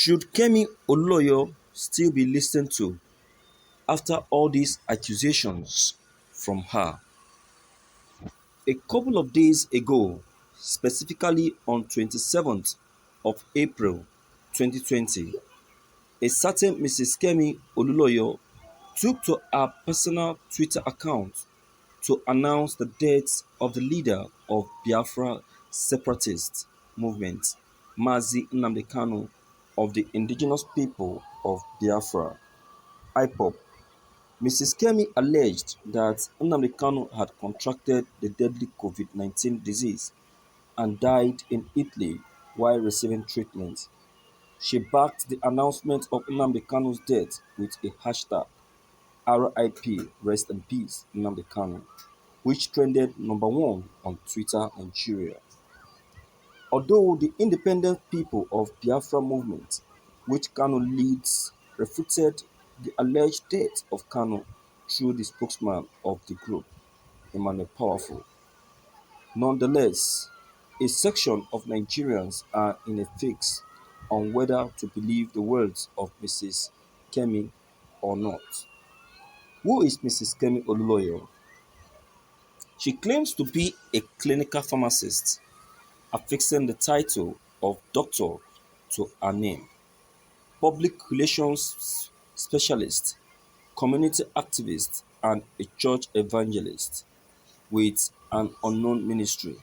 Should Kemi Olunloyo still be listened to after all these accusations from her? A couple of days ago, specifically on 27th of April 2020, a certain Mrs. Kemi Olunloyo took to her personal Twitter account to announce the death of the leader of Biafra separatist movement, Mazi Nnamdi Kanu of the indigenous people of Biafra, IPOB. Mrs. Kemi alleged that Nnamdi Kanu had contracted the deadly COVID-19 disease and died in Italy while receiving treatment. She backed the announcement of Nnamdi Kanu's death with a hashtag RIP Rest in Peace Nnamdi Kanu, which trended #1 on Twitter Nigeria. Although the independent people of Biafra movement, which Kanu leads, refuted the alleged death of Kanu through the spokesman of the group, Emmanuel Powerful. Nonetheless, a section of Nigerians are in a fix on whether to believe the words of Mrs. Kemi or not. Who is Mrs. Kemi Olunloyo? She claims to be a clinical pharmacist, affixing the title of doctor to her name, public relations specialist, community activist, and a church evangelist with an unknown ministry.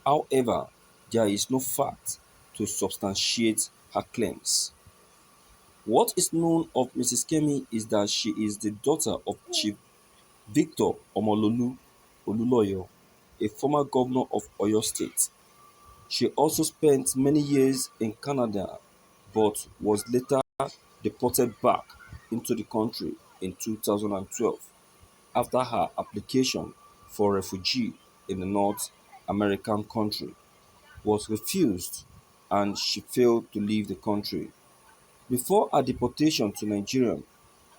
However, there is no fact to substantiate her claims. What is known of Mrs. Kemi is that she is the daughter of Chief Victor Omololu Olunloyo, a former governor of Oyo State. She also spent many years in Canada but was later deported back into the country in 2012 after her application for refugee in the North American country was refused and she failed to leave the country. Before her deportation to Nigeria,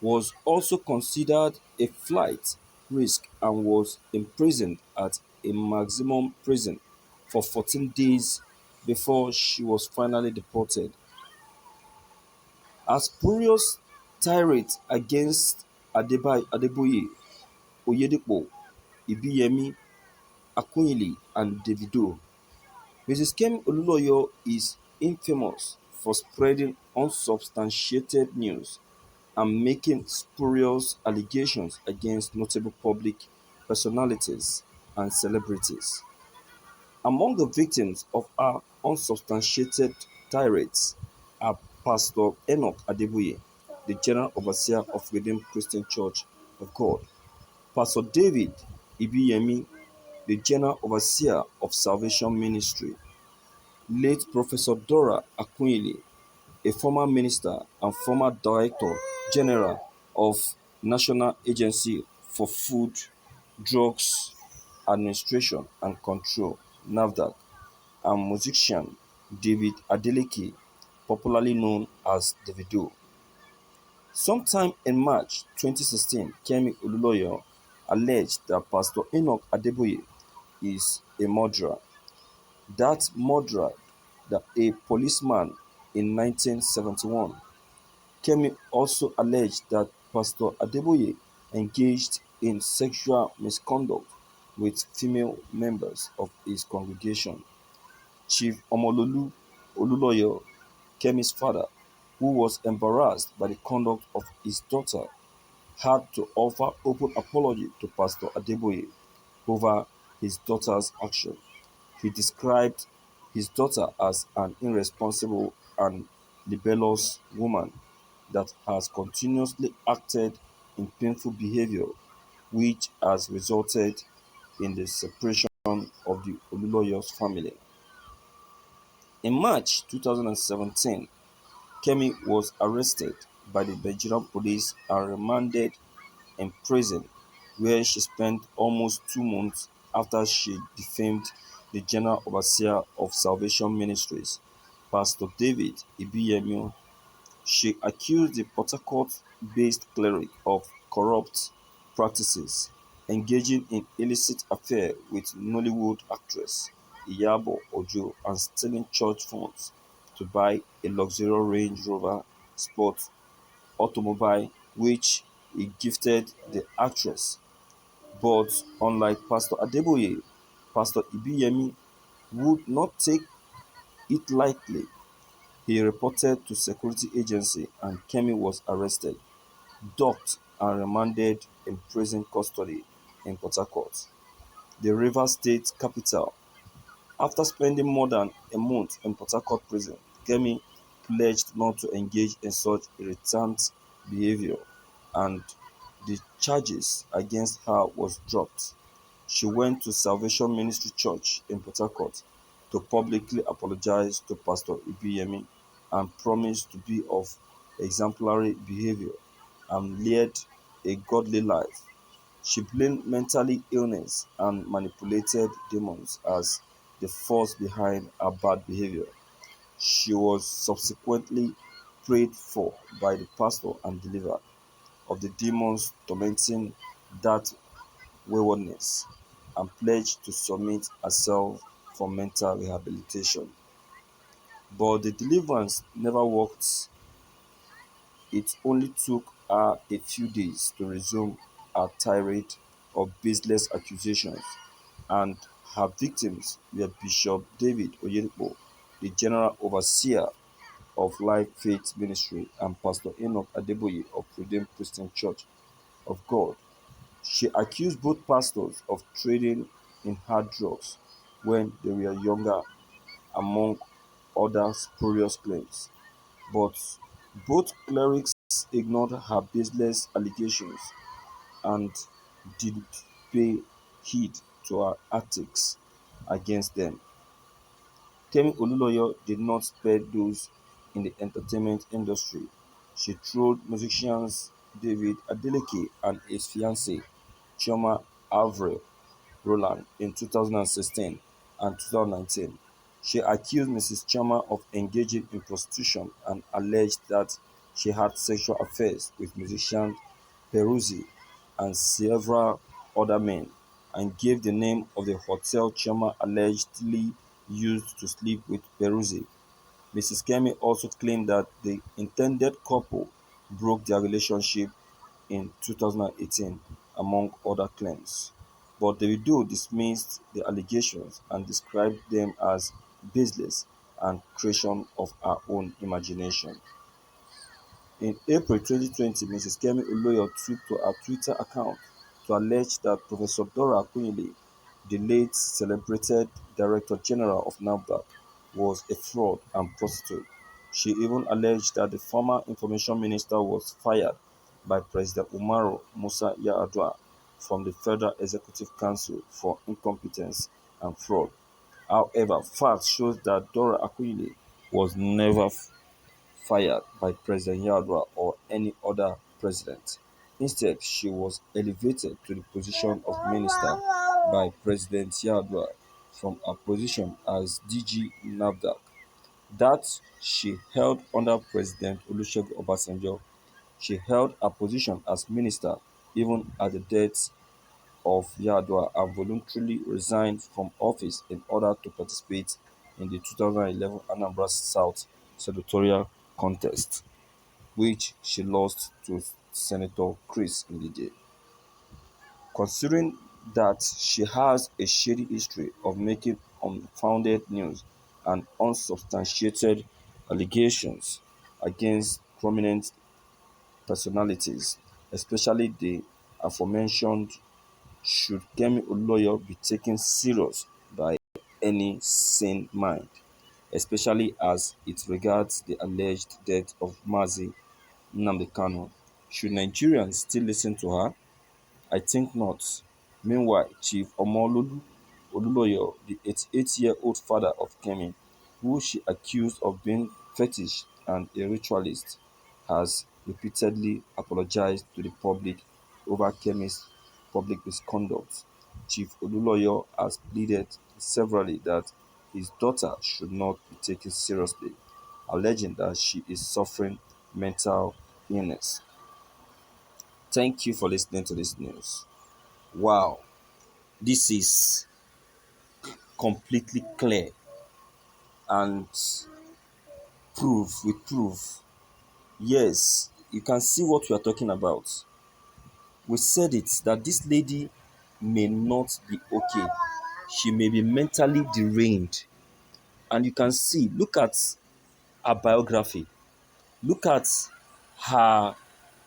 was also considered a flight risk and was imprisoned at a maximum prison for 14 days before she was finally deported. Her spurious tirade against Adeboye, Oyedepo, Ibiyemi, Akunyili and Davido, Mrs. Kemi Olunloyo is infamous for spreading unsubstantiated news and making spurious allegations against notable public personalities and celebrities. Among the victims of her unsubstantiated tirades are Pastor Enoch Adeboye, the General Overseer of Redeemed Christian Church of God, Pastor David Ibiyemi, the General Overseer of Salvation Ministry, late Professor Dora Akunyili, a former minister and former Director General of National Agency for Food, Drugs Administration and Control (NAFDAC), and musician David Adeleke, popularly known as Davido. Sometime in March 2016, Kemi Olunloyo alleged that Pastor Enoch Adeboye is a murderer. That murderer, a policeman in 1971. Kemi also alleged that Pastor Adeboye engaged in sexual misconduct with female members of his congregation. Chief Omololu Olunloyo, Kemi's father, who was embarrassed by the conduct of his daughter, had to offer open apology to Pastor Adeboye over his daughter's action. He described his daughter as an irresponsible and libellous woman that has continuously acted in painful behavior, which has resulted in the separation of the Olunloyo's family. In March 2017, Kemi was arrested by the Nigerian police and remanded in prison, where she spent almost 2 months after she defamed the General Overseer of Salvation Ministries, Pastor David Ibiyemi. She accused the Port Harcourt-based cleric of corrupt practices, engaging in illicit affair with Nollywood actress Iyabo Ojo and stealing church funds to buy a luxurious Range Rover Sport automobile which he gifted the actress. But unlike Pastor Adeboye, Pastor Ibiyemi would not take it lightly. He reported to security agency and Kemi was arrested, docked and remanded in prison custody in Port Harcourt, the Rivers State capital. After spending more than a month in Port Harcourt prison, Kemi pledged not to engage in such irritant behavior and the charges against her was dropped. She went to Salvation Ministry Church in Port Harcourt to publicly apologize to Pastor Ibiyemi and promise to be of exemplary behavior and lead a godly life. She blamed mental illness and manipulated demons as the force behind her bad behavior. She was subsequently prayed for by the pastor and delivered of the demons tormenting that waywardness and pledged to submit herself for mental rehabilitation. But the deliverance never worked. It only took her a few days to resume her tirade of baseless accusations, and her victims were Bishop David Oyedepo, the General Overseer of Life Faith Ministry, and Pastor Enoch Adeboye of Redeemed Christian Church of God. She accused both pastors of trading in hard drugs when they were younger, among other spurious claims. But both clerics ignored her baseless allegations and didn't pay heed to her antics against them. Kemi Olunloyo did not spare those in the entertainment industry. She trolled musicians David Adeleke and his fiancée Chioma Avril Rowland in 2016 and 2019. She accused Mrs. Chioma of engaging in prostitution and alleged that she had sexual affairs with musician Peruzzi and several other men, and gave the name of the hotel Chioma allegedly used to sleep with Peruzzi. Mrs. Kemi also claimed that the intended couple broke their relationship in 2018, among other claims. But Davido dismissed the allegations and described them as baseless and creation of her own imagination. In April 2020, Mrs. Kemi Oloyo took to her Twitter account to allege that Professor Dora Akunyili, the late celebrated Director General of NAFDAC, was a fraud and prostitute. She even alleged that the former Information Minister was fired by President Umaru Musa Yar'Adua from the Federal Executive Council for incompetence and fraud. However, facts show that Dora Akunyili was never fired by President Yar'Adua or any other president. Instead, she was elevated to the position of minister by President Yar'Adua from her position as DG NAFDAC that she held under President Olusegun Obasanjo. She held her position as minister even at the death of Yar'Adua and voluntarily resigned from office in order to participate in the 2011 Anambra South senatorial contest, which she lost to Senator Chris Ngige. Considering that she has a shady history of making unfounded news and unsubstantiated allegations against prominent personalities, especially the aforementioned, should Kemi Oloyo be taken serious by any sane mind, especially as it regards the alleged death of Mazi Nnamdi Kanu? Should Nigerians still listen to her? I think not. Meanwhile, Chief Omololu Oluloyo, the 88-year-old father of Kemi, who she accused of being fetish and a ritualist, has repeatedly apologized to the public over Kemi's public misconduct. Chief Oluloyo has pleaded severally that his daughter should not be taken seriously, alleging that she is suffering mental illness. Thank you for listening to this news. Wow, this is completely clear and With proof. Yes, you can see what we are talking about. We said it that this lady may not be okay. She may be mentally deranged. And you can see, look at her biography. Look at her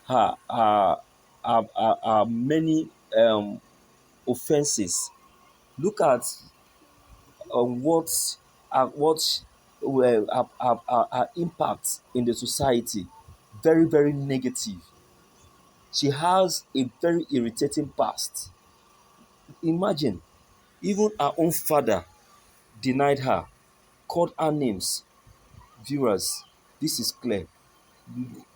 her her her many offences. Look at what well her impact in the society. Very, very negative. She has a very irritating past. Imagine, even her own father denied her, called her names. Viewers, this is clear.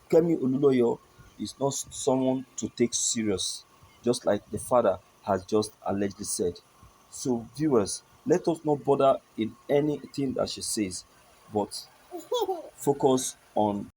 Kemi Oluloyo is not someone to take serious, just like the father has just allegedly said. So, viewers, let us not bother in anything that she says, but focus on